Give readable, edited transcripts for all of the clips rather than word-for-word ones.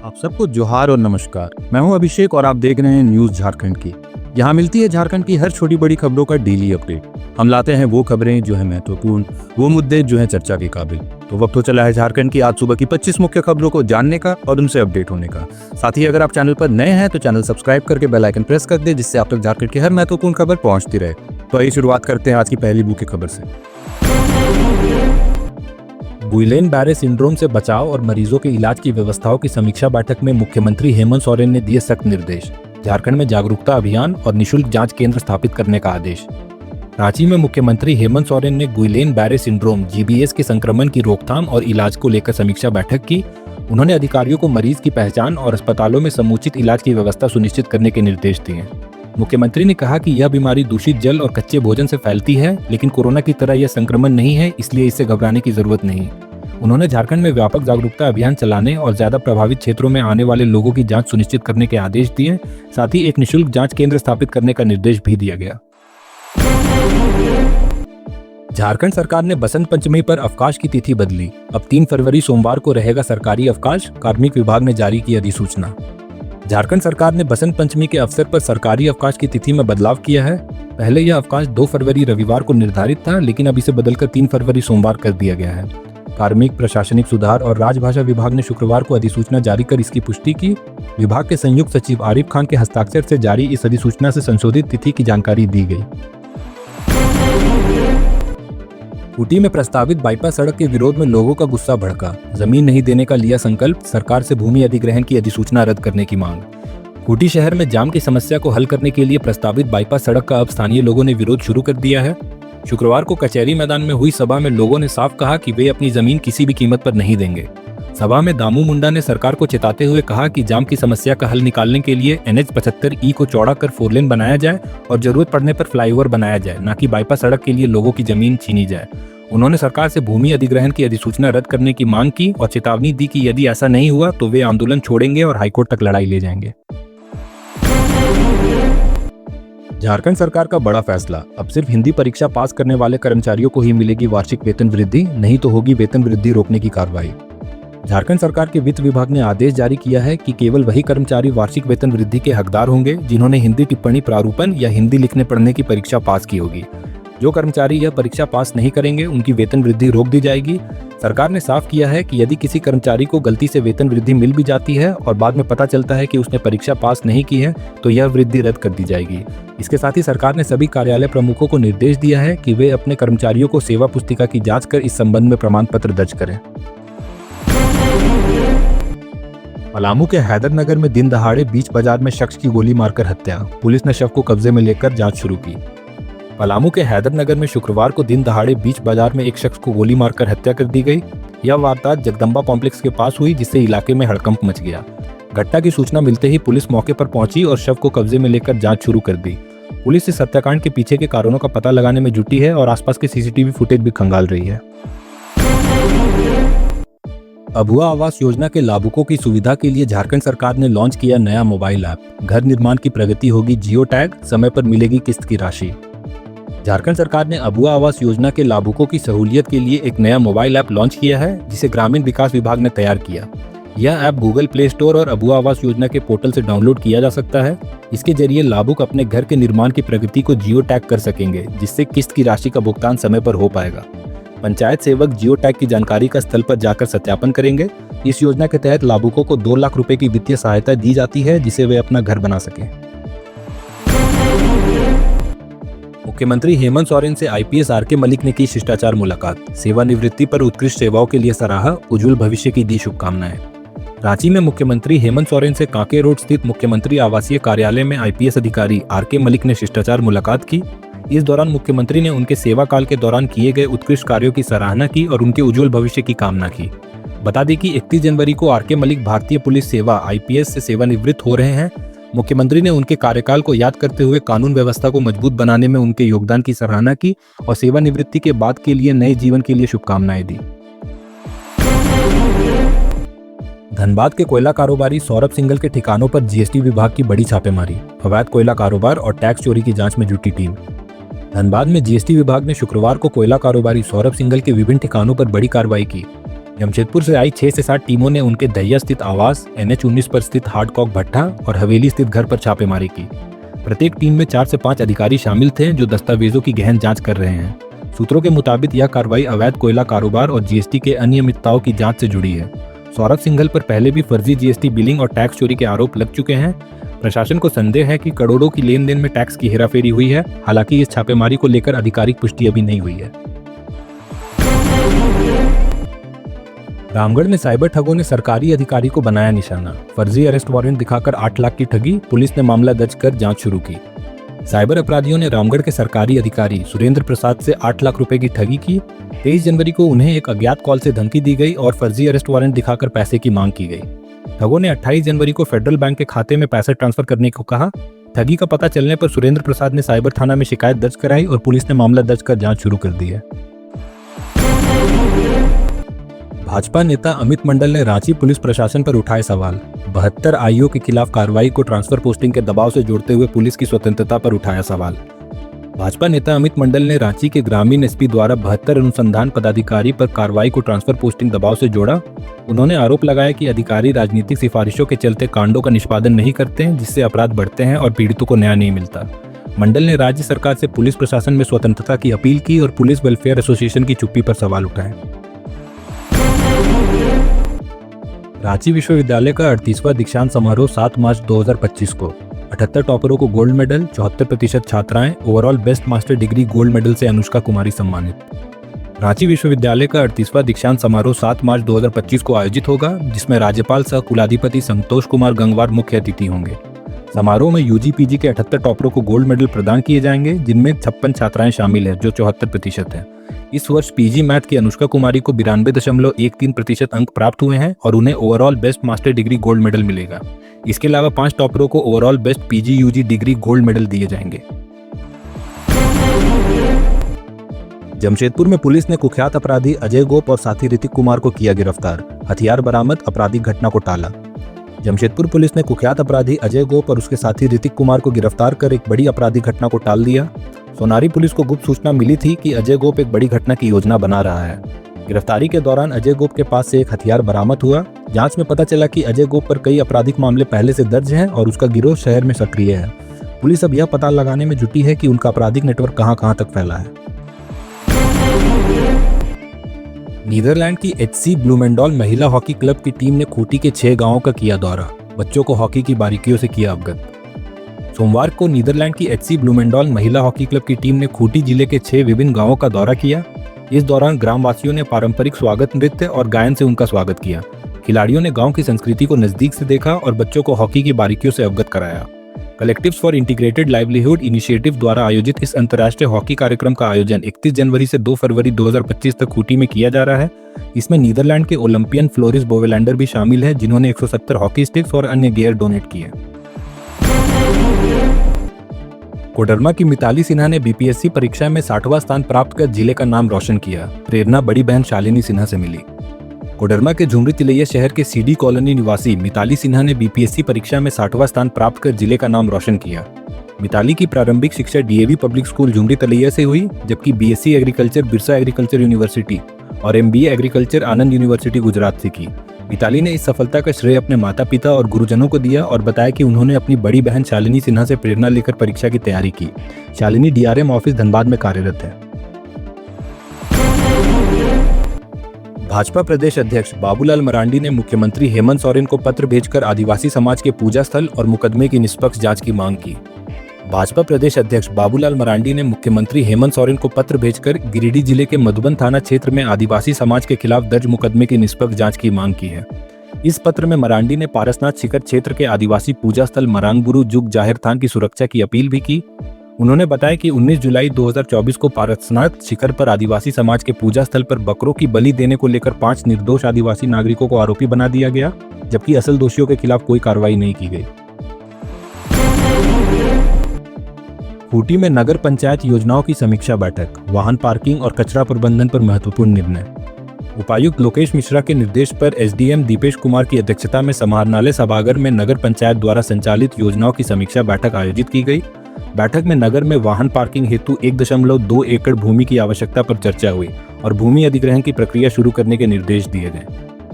आप सबको जोहार और नमस्कार। मैं हूं अभिषेक और आप देख रहे हैं न्यूज़ झारखंड की। यहाँ मिलती है झारखंड की हर छोटी बड़ी खबरों का डेली अपडेट। हम लाते हैं वो खबरें जो है महत्वपूर्ण, वो मुद्दे जो हैं चर्चा के काबिल। तो वक्त हो चला है झारखंड की आज सुबह की 25 मुख्य खबरों को जानने का और उनसे अपडेट होने का। साथ ही अगर आप चैनल पर नए हैं तो चैनल सब्सक्राइब करके बेल आइकन प्रेस कर दे, जिससे आप तक झारखंड की हर महत्वपूर्ण खबर पहुंचती रहे। तो आइए शुरुआत करते हैं आज की पहली मुख्य खबर से। गुइलेन बैरे सिंड्रोम से बचाव और मरीजों के इलाज की व्यवस्थाओं की समीक्षा बैठक में मुख्यमंत्री हेमंत सोरेन ने दिए सख्त निर्देश। झारखंड में जागरूकता अभियान और निशुल्क जांच केंद्र स्थापित करने का आदेश। रांची में मुख्यमंत्री हेमंत सोरेन ने गुइलेन बैरे सिंड्रोम (GBS) के संक्रमण की रोकथाम और इलाज को लेकर समीक्षा बैठक की। उन्होंने अधिकारियों को मरीज की पहचान और अस्पतालों में समुचित इलाज की व्यवस्था सुनिश्चित करने के निर्देश दिए। मुख्यमंत्री ने कहा कि यह बीमारी दूषित जल और कच्चे भोजन से फैलती है, लेकिन कोरोना की तरह यह संक्रमण नहीं है, इसलिए इससे घबराने की जरूरत नहीं। उन्होंने झारखंड में व्यापक जागरूकता अभियान चलाने और ज्यादा प्रभावित क्षेत्रों में आने वाले लोगों की जांच सुनिश्चित करने के आदेश दिए। साथ ही एक निशुल्क जांच केंद्र स्थापित करने का निर्देश भी दिया गया। झारखंड सरकार ने बसंत पंचमी पर अवकाश की तिथि बदली। अब 3 फरवरी सोमवार को रहेगा सरकारी अवकाश, कार्मिक विभाग ने जारी की अधिसूचना। झारखंड सरकार ने बसंत पंचमी के अवसर पर सरकारी अवकाश की तिथि में बदलाव किया है। पहले यह अवकाश 2 फरवरी रविवार को निर्धारित था, लेकिन अब इसे बदलकर 3 फरवरी सोमवार कर दिया गया है। कार्मिक, प्रशासनिक सुधार और राजभाषा विभाग ने शुक्रवार को अधिसूचना जारी कर इसकी पुष्टि की। विभाग के संयुक्त सचिव आरिफ खान के हस्ताक्षर से जारी इस अधिसूचना से संशोधित तिथि की जानकारी दी गई। खूंटी में प्रस्तावित बाईपास सड़क के विरोध में लोगों का गुस्सा भड़का। जमीन नहीं देने का लिया संकल्प, सरकार से भूमि अधिग्रहण की अधिसूचना रद्द करने की मांग। खूंटी शहर में जाम की समस्या को हल करने के लिए प्रस्तावित बाईपास सड़क का अब स्थानीय लोगों ने विरोध शुरू कर दिया है। शुक्रवार को कचहरी मैदान में हुई सभा में लोगों ने साफ कहा कि वे अपनी जमीन किसी भी कीमत पर नहीं देंगे। सभा में दामू मुंडा ने सरकार को चेताते हुए कहा कि जाम की समस्या का हल निकालने के लिए NH 75E को चौड़ा कर 4 लेन बनाया जाए और जरूरत पड़ने पर फ्लाईओवर बनाया जाए, न कि बाईपास सड़क के लिए लोगों की जमीन छीनी जाए। उन्होंने सरकार से भूमि अधिग्रहण की अधिसूचना रद्द करने की मांग की और चेतावनी दी कि यदि ऐसा नहीं हुआ तो वे आंदोलन छोड़ेंगे और हाईकोर्ट तक लड़ाई ले जाएंगे। झारखंड सरकार का बड़ा फैसला। अब सिर्फ हिंदी परीक्षा पास करने वाले कर्मचारियों को ही मिलेगी वार्षिक वेतन वृद्धि, नहीं तो होगी वेतन वृद्धि रोकने की कार्रवाई। झारखंड सरकार के वित्त विभाग ने आदेश जारी किया है कि केवल वही कर्मचारी वार्षिक वेतन वृद्धि के हकदार होंगे जिन्होंने हिंदी टिप्पणी प्रारूपण या हिंदी लिखने पढ़ने की परीक्षा पास की होगी। जो कर्मचारी यह परीक्षा पास नहीं करेंगे उनकी वेतन वृद्धि रोक दी जाएगी। सरकार ने साफ किया है कि यदि किसी कर्मचारी को गलती से वेतन वृद्धि मिल भी जाती है और बाद में पता चलता है कि उसने परीक्षा पास नहीं की है तो यह वृद्धि रद्द कर दी जाएगी। इसके साथ ही सरकार ने सभी कार्यालय प्रमुखों को निर्देश दिया है कि वे अपने कर्मचारियों को सेवा पुस्तिका की जांच कर इस संबंध में प्रमाण पत्र दर्ज करें। पलामू के हैदरनगर में दिन दहाड़े बीच बाजार में शख्स की गोली मारकर हत्या। पुलिस ने शव को कब्जे में लेकर जांच शुरू की। पलामू के हैदरनगर में शुक्रवार को दिन दहाड़े बीच बाजार में एक शख्स को गोली मारकर हत्या कर दी गई। यह वारदात जगदम्बा कॉम्प्लेक्स के पास हुई, जिससे इलाके में हड़कंप मच गया। घटना की सूचना मिलते ही पुलिस मौके पर पहुंची और शव को कब्जे में लेकर जांच शुरू कर दी। पुलिस इस हत्याकांड के पीछे के कारणों का पता लगाने में जुटी है और आसपास के CCTV फुटेज भी खंगाल रही है। अभुआ आवास योजना के लाभुकों की सुविधा के लिए झारखंड सरकार ने लॉन्च किया नया मोबाइल ऐप। घर निर्माण की प्रगति होगी जियो टैग, समय पर मिलेगी किस्त की राशि। झारखंड सरकार ने अभुआ आवास योजना के लाभुकों की सहूलियत के लिए एक नया मोबाइल ऐप लॉन्च किया है, जिसे ग्रामीण विकास विभाग ने तैयार किया। यह ऐप गूगल प्ले स्टोर और अभुआ आवास योजना के पोर्टल से डाउनलोड किया जा सकता है। इसके जरिए लाभुक अपने घर के निर्माण की प्रगति को जियो टैग कर सकेंगे, जिससे किस्त की राशि का भुगतान समय पर हो पाएगा। पंचायत सेवक जियो टैग की जानकारी का स्थल पर जाकर सत्यापन करेंगे। इस योजना के तहत लाभुकों को 2 लाख रुपए की वित्तीय सहायता दी जाती है, जिसे वे अपना घर बना सकें। मुख्यमंत्री हेमंत सोरेन से IPS RK मलिक ने की शिष्टाचार मुलाकात। सेवानिवृत्ति पर उत्कृष्ट सेवाओं के लिए सराहा, उज्जवल भविष्य की दी शुभकामनाएं। रांची में मुख्यमंत्री हेमंत सोरेन से कांके रोड स्थित मुख्यमंत्री आवासीय कार्यालय में IPS अधिकारी RK मलिक ने शिष्टाचार मुलाकात की। इस दौरान मुख्यमंत्री ने उनके सेवा काल के दौरान किए गए उत्कृष्ट कार्यों की सराहना की और उनके उज्जवल भविष्य की कामना की। बता दें कि 31 जनवरी को RK मलिक भारतीय पुलिस सेवा IPS से सेवानिवृत्त हो रहे हैं। मुख्यमंत्री ने उनके कार्यकाल को याद करते हुए कानून व्यवस्था को मजबूत बनाने में उनके योगदान की सराहना की और सेवानिवृत्ति के बाद के लिए नए जीवन के लिए शुभकामनाएं दी। धनबाद के कोयला कारोबारी सौरभ सिंघल के ठिकानों पर GST विभाग की बड़ी छापेमारी। अवैध कोयला कारोबार और टैक्स चोरी की जांच में जुटी टीम। धनबाद में GST विभाग ने शुक्रवार को कोयला कारोबारी सौरभ सिंघल के विभिन्न ठिकानों पर बड़ी कार्रवाई की। जमशेदपुर से आई 6 से 7 टीमों ने उनके दहिया स्थित आवास, NH-19 पर स्थित हार्डकॉक भट्ठा और हवेली स्थित घर पर छापेमारी की। प्रत्येक टीम में 4 से 5 अधिकारी शामिल थे जो दस्तावेजों की गहन जांच कर रहे हैं। सूत्रों के मुताबिक यह कार्रवाई अवैध कोयला कारोबार और GST के अनियमितताओं की जांच से जुड़ी है। सौरभ सिंघल पर पहले भी फर्जी GST बिलिंग और टैक्स चोरी के आरोप लग चुके हैं। प्रशासन को संदेह है कि करोड़ों की लेन देन में टैक्स की हेराफेरी हुई है। हालांकि इस छापेमारी को लेकर आधिकारिक पुष्टि अभी नहीं हुई है। रामगढ़ में साइबर ठगों ने सरकारी अधिकारी को बनाया निशाना। फर्जी अरेस्ट वारंट दिखाकर 8 लाख की ठगी, पुलिस ने मामला दर्ज कर जांच शुरू की। साइबर अपराधियों ने रामगढ़ के सरकारी अधिकारी सुरेंद्र प्रसाद से 8 लाख रुपए की ठगी की। 23 जनवरी को उन्हें एक अज्ञात कॉल से धमकी दी गई और फर्जी अरेस्ट वारंट दिखाकर पैसे की मांग की गई। ठगों ने 28 जनवरी को फेडरल बैंक के खाते में पैसे ट्रांसफर करने को कहा। ठगी का पता चलने पर सुरेंद्र प्रसाद ने साइबर थाना में शिकायत दर्ज कराई और पुलिस ने मामला दर्ज कर जांच शुरू कर दी है। भाजपा नेता अमित मंडल ने रांची पुलिस प्रशासन पर उठाए सवाल। 72 आईओ के खिलाफ कार्रवाई को ट्रांसफर पोस्टिंग के दबाव से जोड़ते हुए पुलिस की स्वतंत्रता पर उठाया सवाल। भाजपा नेता अमित मंडल ने रांची के ग्रामीण SP द्वारा 72 अनुसंधान पदाधिकारी पर कार्रवाई को ट्रांसफर पोस्टिंग दबाव से जोड़ा। उन्होंने आरोप लगाया कि अधिकारी राजनीतिक सिफारिशों के चलते कांडों का निष्पादन नहीं करते हैं, जिससे अपराध बढ़ते हैं और पीड़ितों को न्याय नहीं मिलता। मंडल ने राज्य सरकार से पुलिस प्रशासन में स्वतंत्रता की अपील की और पुलिस वेलफेयर एसोसिएशन की चुप्पी पर सवाल उठाए। रांची विश्वविद्यालय का 38वां दीक्षांत समारोह 7 मार्च 2025 को। 78 टॉपरों को गोल्ड मेडल, 74% छात्राएं, overall best master degree gold medal से अनुष्का कुमारी सम्मानित। रांची विश्वविद्यालय का 38वां दीक्षांत समारोह 7 मार्च 2025 को आयोजित होगा, जिसमें राज्यपाल सह कुलाधिपति संतोष कुमार गंगवार मुख्य अतिथि होंगे। समारोह में UG PG के 78 टॉपरों को गोल्ड मेडल प्रदान किए जाएंगे, जिनमें 56 छात्राएं शामिल हैं, जो 74% है। इस वर्ष PG मैथ की अनुष्का कुमारी को 92.13% अंक प्राप्त हुए हैं और उन्हें overall best master degree gold medal मिलेगा। इसके अलावा 5 टॉपरों को overall best PG UG degree gold medal दिए जाएंगे। जमशेदपुर में पुलिस ने कुख्यात अपराधी अजय गोप और साथी ऋतिक कुमार को किया गिरफ्तार। हथियार बरामद, आपराधिक घटना को टाला। जमशेदपुर पुलिस ने कुख्यात अपराधी अजय गोप और उसके साथी ऋतिक कुमार को गिरफ्तार कर एक बड़ी आपराधिक घटना को टाल दिया। सोनारी पुलिस को गुप्त सूचना मिली थी कि अजय गोप एक बड़ी घटना की योजना बना रहा है। गिरफ्तारी के दौरान अजय गोप के पास से एक हथियार बरामद हुआ। जांच में पता चला कि अजय गोप पर कई आपराधिक मामले पहले से दर्ज हैं और उसका गिरोह शहर में सक्रिय है। पुलिस अब यह पता लगाने में जुटी है कि उनका आपराधिक नेटवर्क कहां-कहां तक फैला है। नीदरलैंड की HC ब्लूमेंडॉल महिला हॉकी क्लब की टीम ने खूंटी के 6 गांवों का किया दौरा। बच्चों को हॉकी की बारीकियों से किया अवगत। सोमवार को नीदरलैंड की HC ब्लूमेंडॉल महिला हॉकी क्लब की टीम ने खूंटी जिले के 6 विभिन्न गांवों का दौरा किया। इस दौरान ग्रामवासियों ने पारंपरिक स्वागत नृत्य और गायन से उनका स्वागत किया। खिलाड़ियों ने गांव की संस्कृति को नजदीक से देखा और बच्चों को हॉकी की बारीकियों से अवगत कराया। Collectives for integrated livelihood initiative द्वारा आयोजित इस अंतर्राष्ट्रीय हॉकी कार्यक्रम का आयोजन 31 जनवरी से 2 फरवरी 2025 तक खूंटी में किया जा रहा है। इसमें नीदरलैंड के ओलंपियन फ्लोरिस बोवेलैंडर भी शामिल है, जिन्होंने 170 हॉकी स्टिक्स और अन्य गियर डोनेट किए। कोडरमा की मिताली सिन्हा ने BPSC परीक्षा में 60वां स्थान प्राप्त कर जिले का नाम रोशन किया। प्रेरणा बड़ी बहन शालिनी सिन्हा से मिली। कोडरमा के झुमरी तिलैया शहर के CD कॉलोनी निवासी मिताली सिन्हा ने BPSC परीक्षा में 60वां स्थान प्राप्त कर जिले का नाम रोशन किया। मिताली की प्रारंभिक शिक्षा DAV public school Jhumri Telaiya से हुई, जबकि BSc agriculture Birsa agriculture university और MBA agriculture Anand university Gujarat से की। मिताली ने इस सफलता का श्रेय अपने माता पिता और गुरुजनों को दिया और बताया कि उन्होंने अपनी बड़ी बहन शालिनी सिन्हा से प्रेरणा लेकर परीक्षा की तैयारी की। शालिनी DRM ऑफिस धनबाद में कार्यरत है। भाजपा प्रदेश अध्यक्ष बाबूलाल मरांडी ने मुख्यमंत्री हेमंत सोरेन को पत्र भेजकर आदिवासी समाज के पूजा स्थल और मुकदमे की निष्पक्ष जांच की मांग की। भाजपा प्रदेश अध्यक्ष बाबूलाल मरांडी ने मुख्यमंत्री हेमंत सोरेन को पत्र भेजकर गिरिडीह जिले के मधुबन थाना क्षेत्र में आदिवासी समाज के खिलाफ दर्ज मुकदमे की निष्पक्ष जांच की मांग की है। इस पत्र में मरांडी ने पारसनाथ शिखर क्षेत्र के आदिवासी पूजा स्थल मरांगबुरु जुग जाहिर थान की सुरक्षा की अपील भी की। उन्होंने बताया कि 19 जुलाई 2024 को पारसनाथ शिखर पर आदिवासी समाज के पूजा स्थल पर बकरों की बलि देने को लेकर 5 निर्दोष आदिवासी नागरिकों को आरोपी बना दिया गया, जबकि असल दोषियों के खिलाफ कोई कार्रवाई नहीं की गई। खूंटी में नगर पंचायत योजनाओं की समीक्षा बैठक, वाहन पार्किंग और कचरा प्रबंधन पर महत्वपूर्ण निर्णय। उपायुक्त लोकेश मिश्रा के निर्देश पर SDM दीपेश कुमार की अध्यक्षता में समाहरणालय सभागार में नगर पंचायत द्वारा संचालित योजनाओं की समीक्षा बैठक आयोजित की गई। बैठक में नगर में वाहन पार्किंग हेतु 1.2 एकड़ भूमि की आवश्यकता पर चर्चा हुई और भूमि अधिग्रहण की प्रक्रिया शुरू करने के निर्देश दिए गए।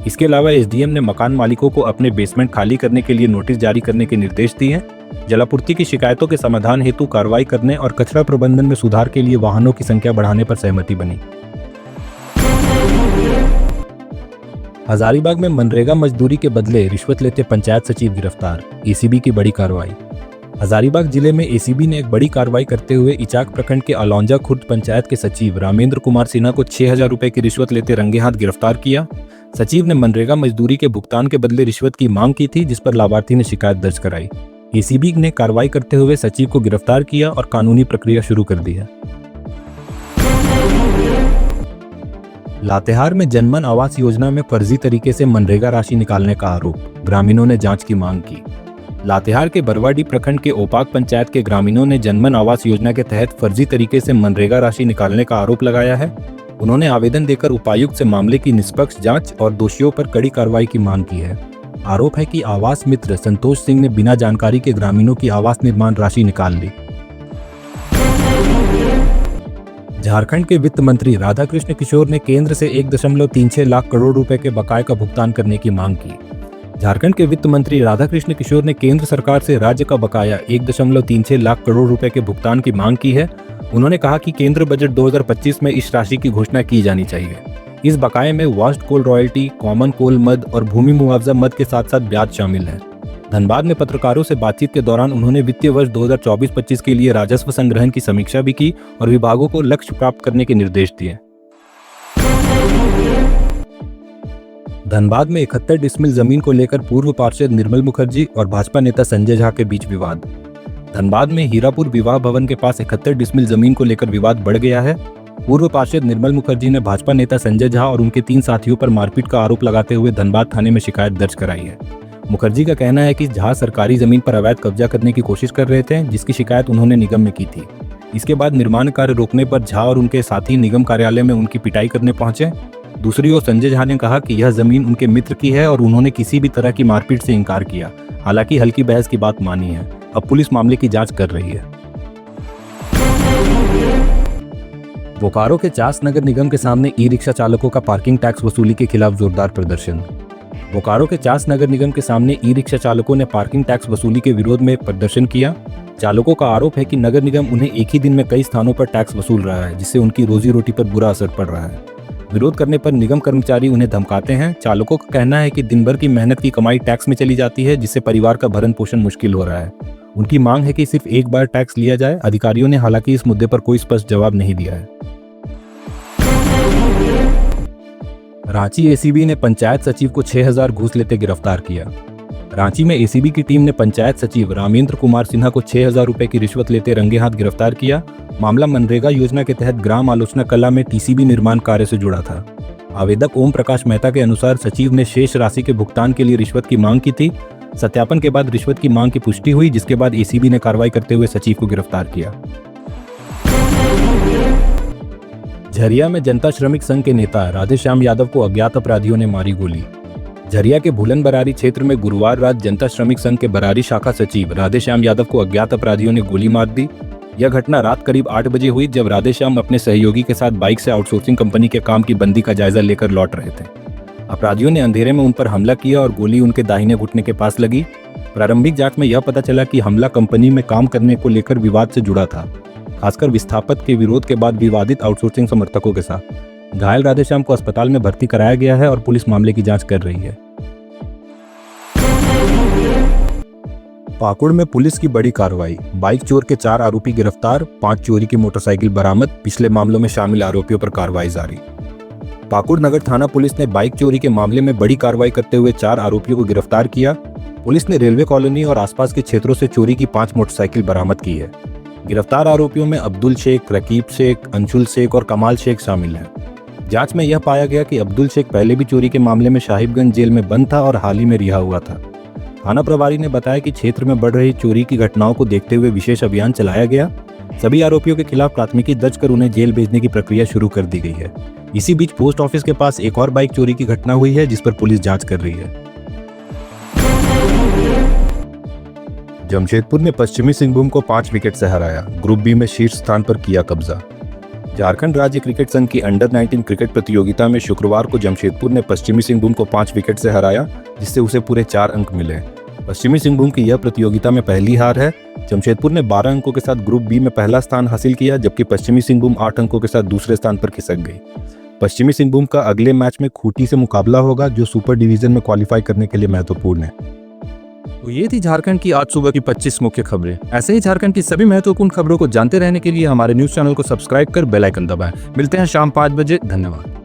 इसके अलावा एसडीएम ने मकान मालिकों को अपने बेसमेंट खाली करने के लिए नोटिस जारी करने के निर्देश दिए हैं। जलापूर्ति की शिकायतों के समाधान हेतु कार्रवाई करने और कचरा प्रबंधन में सुधार के लिए वाहनों की संख्या बढ़ाने पर सहमति बनी। हजारीबाग में मनरेगा मजदूरी के बदले रिश्वत लेते पंचायत सचिव गिरफ्तार, एसीबी की बड़ी कार्रवाई। हजारीबाग जिले में एसीबी ने एक बड़ी कार्रवाई करते हुए इचाक प्रखंड के अलौंजा खुर्द पंचायत के सचिव रामेंद्र कुमार सिन्हा को 6,000 रुपए की रिश्वत लेते रंगे हाथ गिरफ्तार किया। सचिव ने मनरेगा मजदूरी के भुगतान के बदले रिश्वत की मांग की थी, जिस पर लाभार्थी ने शिकायत दर्ज कराई। एसीबी ने कार्रवाई करते हुए सचिव को गिरफ्तार किया और कानूनी प्रक्रिया शुरू कर दी है। लातेहार में जनमन आवास योजना में फर्जी तरीके से मनरेगा राशि निकालने का आरोप, ग्रामीणों ने जांच की मांग की। लातेहार के बरवाडी प्रखंड के ओपाक पंचायत के ग्रामीणों ने जनमन आवास योजना के तहत फर्जी तरीके से मनरेगा राशि निकालने का आरोप लगाया है। उन्होंने आवेदन देकर उपायुक्त से मामले की निष्पक्ष जांच और दोषियों पर कड़ी कार्रवाई की मांग की है। आरोप है कि आवास मित्र संतोष सिंह ने बिना जानकारी के ग्रामीणों की आवास निर्माण राशि निकाल ली। झारखंड के वित्त मंत्री राधाकृष्ण किशोर ने केंद्र से 1.36 लाख करोड़ रुपए के बकाये का भुगतान करने की मांग की। झारखंड के वित्त मंत्री राधाकृष्ण किशोर ने केंद्र सरकार से राज्य का बकाया 1.36 लाख करोड़ रुपए के भुगतान की मांग की है। उन्होंने कहा कि केंद्र बजट 2025 में इस राशि की घोषणा की जानी चाहिए। इस बकाये में वास्ट कोल रॉयल्टी, कॉमन कोल मद और भूमि मुआवजा मद के साथ साथ ब्याज शामिल है। धनबाद में पत्रकारों से बातचीत के दौरान उन्होंने वित्तीय वर्ष 2024-25 के लिए राजस्व संग्रहण की समीक्षा भी की और विभागों को लक्ष्य प्राप्त करने के निर्देश दिए। धनबाद में 71 डिसमिल जमीन को लेकर पूर्व पार्षद निर्मल मुखर्जी और भाजपा नेता संजय झा के बीच विवाद। धनबाद में हीरापुर विवाह भवन के पास 71 डिसमिल जमीन को लेकर विवाद बढ़ गया है। पूर्व पार्षद निर्मल मुखर्जी ने भाजपा नेता संजय झा और उनके 3 साथियों पर मारपीट का आरोप लगाते हुए धनबाद थाने में शिकायत दर्ज कराई है। मुखर्जी का कहना है कि झा सरकारी जमीन पर अवैध कब्जा करने की कोशिश कर रहे थे, जिसकी शिकायत उन्होंने निगम में की थी। इसके बाद निर्माण कार्य रोकने पर झा और उनके साथी निगम कार्यालय में उनकी पिटाई करने पहुंचे। दूसरी ओर संजय झा ने कहा कि यह जमीन उनके मित्र की है और उन्होंने किसी भी तरह की मारपीट से इनकार किया। हालांकि हल्की बहस की बात मानी है। अब पुलिस मामले की जांच कर रही है। बोकारो के चास नगर निगम के सामने ई रिक्शा चालकों का पार्किंग टैक्स वसूली के खिलाफ जोरदार प्रदर्शन। बोकारो के चास नगर निगम के सामने ई रिक्शा चालकों ने पार्किंग टैक्स वसूली के विरोध में प्रदर्शन किया। चालकों का आरोप है कि नगर निगम उन्हें एक ही दिन में कई स्थानों पर टैक्स वसूल रहा है, जिससे उनकी रोजी रोटी पर बुरा असर पड़ रहा है। विरोध करने पर निगम कर्मचारी उन्हें धमकाते हैं। चालकों का कहना है कि दिन भर की मेहनत की कमाई टैक्स में चली जाती है, जिससे परिवार का भरण पोषण मुश्किल हो रहा है। उनकी मांग है कि सिर्फ एक बार टैक्स लिया जाए। अधिकारियों ने हालांकि इस मुद्दे पर कोई स्पष्ट जवाब नहीं दिया है। रांची एसीबी ने पंचायत सचिव को 6,000 घूस लेते गिरफ्तार किया। रांची में एसीबी की टीम ने पंचायत सचिव रामेंद्र कुमार सिन्हा को 6,000 रुपए की रिश्वत लेते रंगे हाथ गिरफ्तार किया। मामला मनरेगा योजना के तहत ग्राम आलोचना कला में टीसीबी निर्माण कार्य से जुड़ा था। आवेदक ओम प्रकाश मेहता के अनुसार सचिव ने शेष राशि के भुगतान के लिए रिश्वत की मांग की थी। सत्यापन के बाद रिश्वत की मांग की पुष्टि हुई, जिसके बाद एसीबी ने कार्रवाई करते हुए सचिव को गिरफ्तार किया। झरिया में जनता श्रमिक संघ के नेता राधेश्याम यादव को अज्ञात अपराधियों ने मारी गोली। झरिया के भूलन बरारी क्षेत्र में गुरुवार रात जनता श्रमिक संघ के बरारी शाखा सचिव राधेश्याम यादव को अज्ञात अपराधियों ने गोली मार दी। यह घटना रात करीब 8 बजे हुई, जब राधेश्याम अपने सहयोगी के साथ बाइक से आउटसोर्सिंग कंपनी के काम की बंदी का जायजा लेकर लौट रहे थे। अपराधियों ने अंधेरे में उन पर हमला किया और गोली उनके दाहिने घुटने के पास लगी। प्रारंभिक जांच में यह पता चला कि हमला कंपनी में काम करने को लेकर विवाद से जुड़ा था, खासकर विस्थापित के विरोध के बाद विवादित आउटसोर्सिंग समर्थकों के साथ। घायल राधेश्याम को अस्पताल में भर्ती कराया गया है और पुलिस मामले की जांच कर रही है। पाकुड़ में पुलिस की बड़ी कार्रवाई, बाइक चोर के 4 आरोपी गिरफ्तार, 5 चोरी की मोटरसाइकिल बरामद, पिछले मामलों में शामिल आरोपियों पर कार्रवाई जारी। पाकुड़ नगर थाना पुलिस ने बाइक चोरी के मामले में बड़ी कार्रवाई करते हुए 4 आरोपियों को गिरफ्तार किया। पुलिस ने रेलवे कॉलोनी और आसपास के क्षेत्रों से चोरी की 5 मोटरसाइकिल बरामद की है। गिरफ्तार आरोपियों में अब्दुल शेख, रकीब शेख, अंशुल शेख और कमाल शेख शामिल हैं। जांच में यह पाया गया कि अब्दुल शेख पहले भी चोरी के मामले में साहिबगंज जेल में बंद था और हाल ही में रिहा हुआ था। थाना प्रभारी ने बताया कि क्षेत्र में बढ़ रही चोरी की घटनाओं को देखते हुए विशेष अभियान चलाया गया। सभी आरोपियों के खिलाफ प्राथमिकी दर्ज कर उन्हें जेल भेजने की प्रक्रिया शुरू कर दी गई है। इसी बीच पोस्ट ऑफिस के पास एक और बाइक चोरी की घटना हुई है, जिस पर पुलिस जांच कर रही है। जमशेदपुर ने पश्चिमी सिंहभूम को 5 विकेट से हराया, ग्रुप बी में शीर्ष स्थान पर किया कब्जा। झारखंड राज्य क्रिकेट संघ की अंडर 19 क्रिकेट प्रतियोगिता में शुक्रवार को जमशेदपुर ने पश्चिमी सिंहभूम को 5 विकेट से हराया, जिससे उसे पूरे 4 अंक मिले। पश्चिमी सिंहभूम की यह प्रतियोगिता में पहली हार है। जमशेदपुर ने 12 अंकों के साथ ग्रुप बी में पहला स्थान हासिल किया, जबकि पश्चिमी सिंहभूम 8 अंकों के साथ दूसरे स्थान पर खिसक गई। पश्चिमी सिंहभूम का अगले मैच में खूंटी से मुकाबला होगा, जो सुपर डिवीजन में क्वालिफाई करने के लिए महत्वपूर्ण है। तो ये थी झारखंड की आज सुबह की 25 मुख्य खबरें। ऐसे ही झारखंड की सभी महत्वपूर्ण खबरों को जानते रहने के लिए हमारे न्यूज चैनल को सब्सक्राइब कर बेल आइकन दबाएं। मिलते हैं शाम 5 बजे। धन्यवाद।